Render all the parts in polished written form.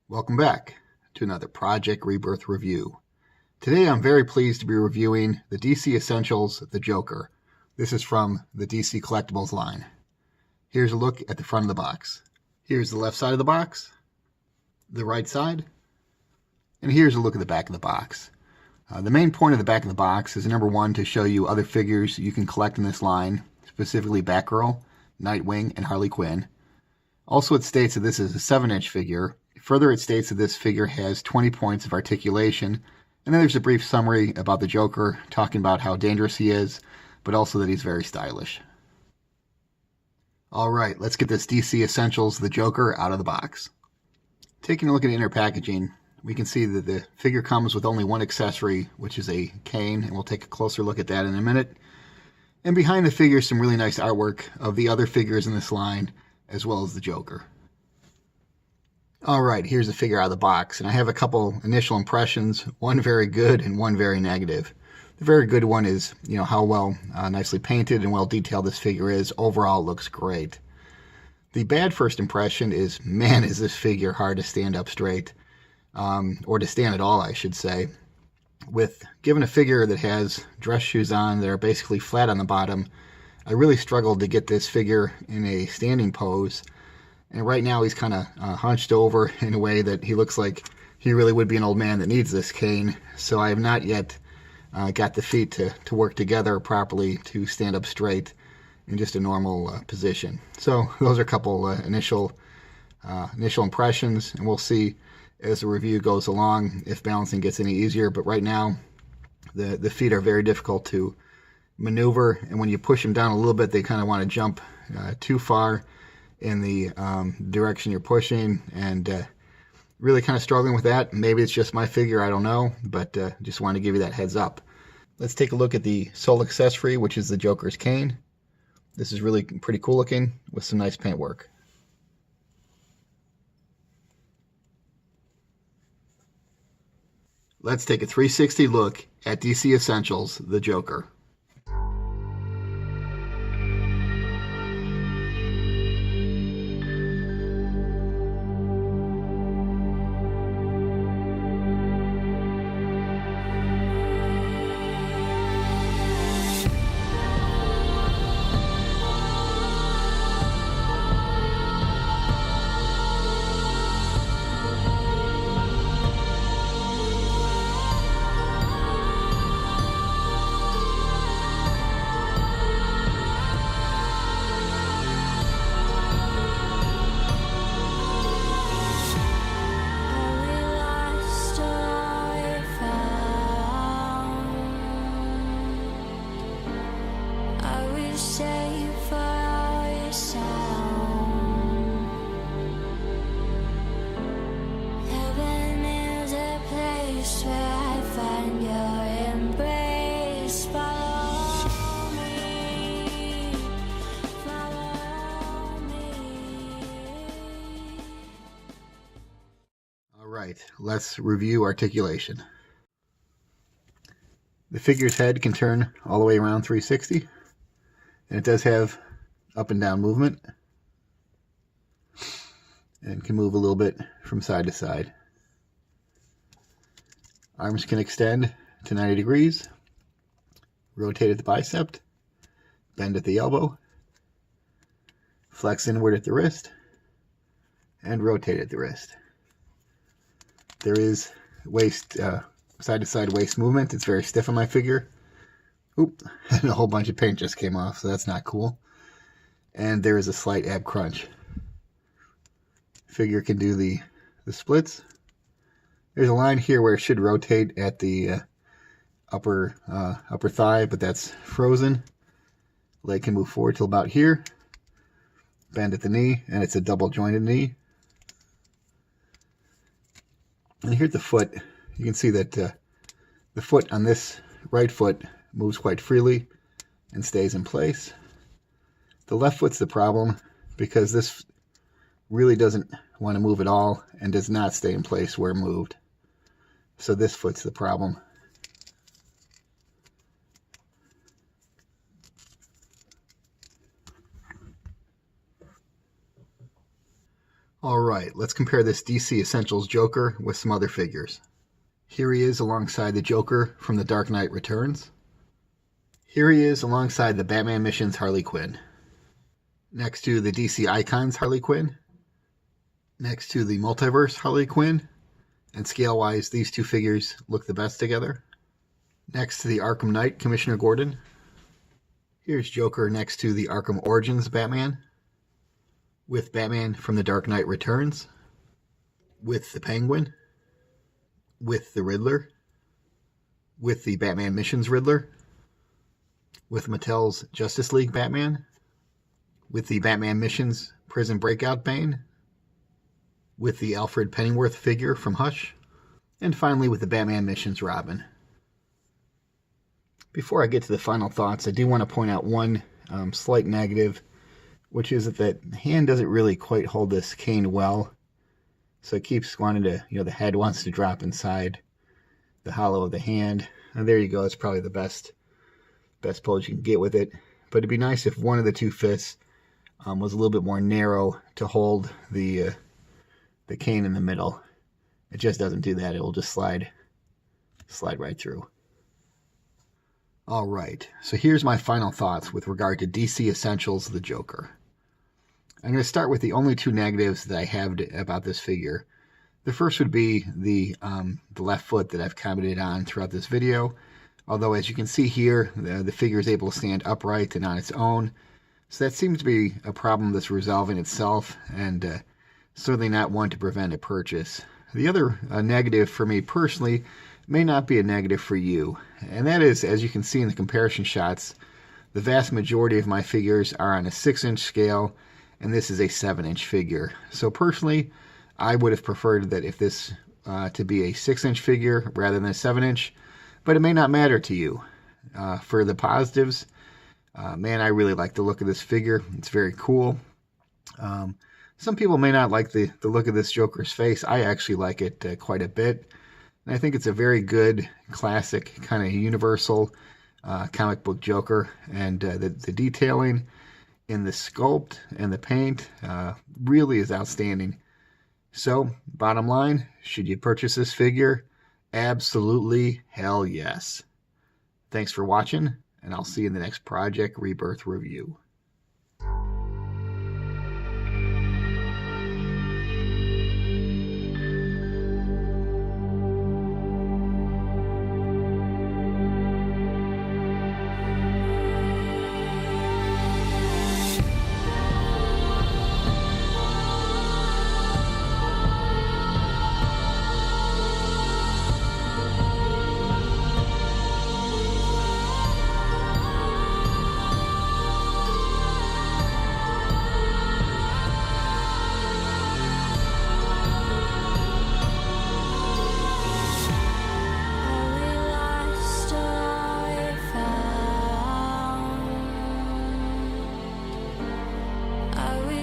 Welcome back to another Project Rebirth review. Today I'm very pleased to be reviewing the DC Essentials The Joker. This is from the DC Collectibles line. Here's a look at the front of the box. Here's the left side of the box, the right side, and here's a look at the back of the box. The main point of the back of the box is number one, to show you other figures you can collect in this line, specifically Batgirl, Nightwing, and Harley Quinn. Also, it states that this is a 7-inch figure. Further, it states that this figure has 20 points of articulation. And then there's a brief summary about the Joker, talking about how dangerous he is, but also that he's very stylish. Alright, let's get this DC Essentials The Joker out of the box. Taking a look at inner packaging, we can see that the figure comes with only one accessory, which is a cane, and we'll take a closer look at that in a minute. And behind the figure, some really nice artwork of the other figures in this line, as well as the Joker. Alright, here's the figure out of the box, and I have a couple initial impressions, one very good and one very negative. The very good one is, how well nicely painted and well detailed this figure is. Overall, it looks great. The bad first impression is, man, is this figure hard to stand up straight, or to stand at all, I should say. Given a figure that has dress shoes on that are basically flat on the bottom, I really struggled to get this figure in a standing pose. And right now he's kind of hunched over in a way that he looks like he really would be an old man that needs this cane. So I have not yet got the feet to work together properly to stand up straight in just a normal position. So those are a couple initial impressions, and we'll see as the review goes along if balancing gets any easier. But right now the feet are very difficult to maneuver, and when you push them down a little bit, they kind of want to jump too far in the direction you're pushing, and really kind of struggling with that. Maybe it's just my figure, I don't know, but just wanted to give you that heads up. Let's take a look at the sole accessory, which is the Joker's cane. This is really pretty cool looking with some nice paintwork. Let's take a 360 look at DC Essentials The Joker. Alright, let's review articulation. The figure's head can turn all the way around 360, and it does have up and down movement, and can move a little bit from side to side. Arms can extend to 90 degrees, rotate at the bicep, bend at the elbow, flex inward at the wrist, and rotate at the wrist. There is side-to-side waist movement. It's very stiff on my figure. Oop, and a whole bunch of paint just came off, so that's not cool. And there is a slight ab crunch. Figure can do the splits. There's a line here where it should rotate at the upper thigh, but that's frozen. Leg can move forward till about here. Bend at the knee, and it's a double jointed knee. And here at the foot, you can see that the foot on this right foot moves quite freely and stays in place. The left foot's the problem, because this really doesn't want to move at all and does not stay in place where moved. So this foot's the problem. Alright, let's compare this DC Essentials Joker with some other figures. Here he is alongside the Joker from The Dark Knight Returns. Here he is alongside the Batman Missions Harley Quinn. Next to the DC Icons Harley Quinn. Next to the Multiverse Harley Quinn. And scale-wise, these two figures look the best together. Next to the Arkham Knight Commissioner Gordon. Here's Joker next to the Arkham Origins Batman. With Batman from The Dark Knight Returns. With the Penguin. With the Riddler. With the Batman Missions Riddler. With Mattel's Justice League Batman. With the Batman Missions Prison Breakout Bane. With the Alfred Pennyworth figure from Hush. And finally with the Batman Missions Robin. Before I get to the final thoughts, I do want to point out one slight negative, which is that the hand doesn't really quite hold this cane well. So it keeps wanting to, the head wants to drop inside the hollow of the hand. And there you go, it's probably the best pose you can get with it. But it'd be nice if one of the two fists was a little bit more narrow to hold the cane in the middle. It just doesn't do that. It will just slide right through. All right, so here's my final thoughts with regard to DC Essentials The Joker. I'm going to start with the only two negatives that I have about this figure. The first would be the left foot that I've commented on throughout this video. Although, as you can see here, the figure is able to stand upright and on its own. So that seems to be a problem that's resolving itself, and certainly not one to prevent a purchase. The other negative for me personally may not be a negative for you, and that is, as you can see in the comparison shots, the vast majority of my figures are on a 6-inch scale, and this is a 7-inch figure. So personally, I would have preferred that if this to be a 6-inch figure rather than a 7-inch, but it may not matter to you. For the positives, man, I really like the look of this figure. It's very cool. Some people may not like the look of this Joker's face. I actually like it quite a bit. And I think it's a very good, classic, kind of universal comic book Joker. And the detailing in the sculpt and the paint really is outstanding. So, bottom line, should you purchase this figure? Absolutely, hell yes. Thanks for watching, and I'll see you in the next Project Rebirth review.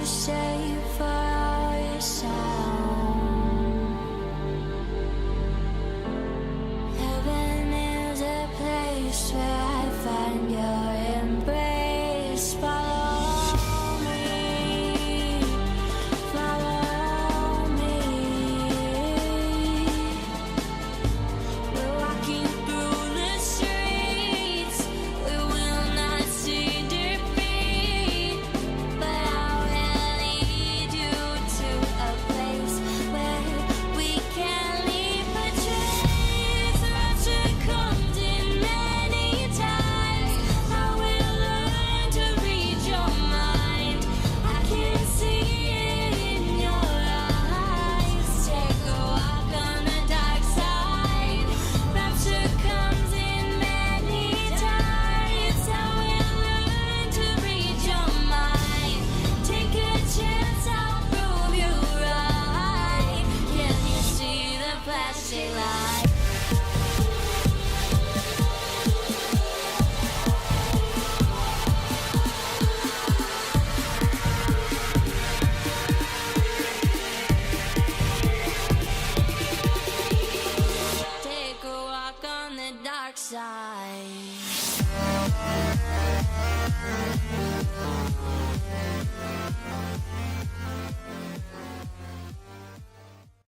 Safe for our side.